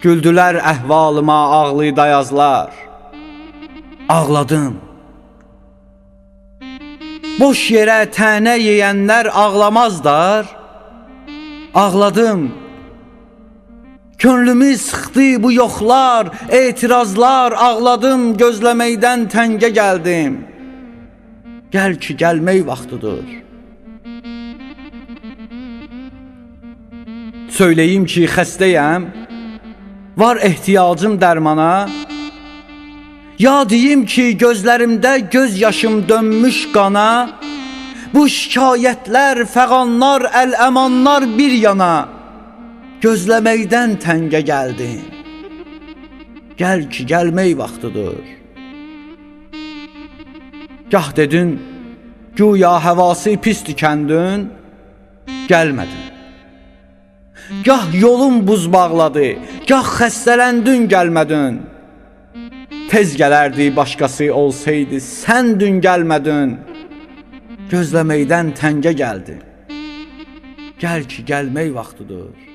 Güldülər əhvalıma ağlı dayazlar. Ağladım. Boş yerə tənə yeyənlər ağlamazlar. Ağladım. Könlümü sıxdı bu yoxlar, etirazlar. Ağladım, gözləməkdən təngə gəldim. Gəl ki, gəlmək vaxtıdır. Söyleyeyim ki, xəstəyəm, var ehtiyacım dərmana. Ya deyim ki, gözlərimdə göz yaşım dönmüş qana. Bu şikayətlər, fəğanlar, əl-əmanlar bir yana. Gözləməkdən təngə gəldim. Gəl ki, gəlmək vaxtıdır. Gah dedin, güya həvası pisdir kəndin, gəlmədin. Gah yolun buz bağladı, gah xəstələndin, gəlmədin. Tez gələrdi başqası olsaydı, sən dün gəlmədin. Gözləməkdən təngə gəldi. Gəl ki, gəlmək vaxtıdır.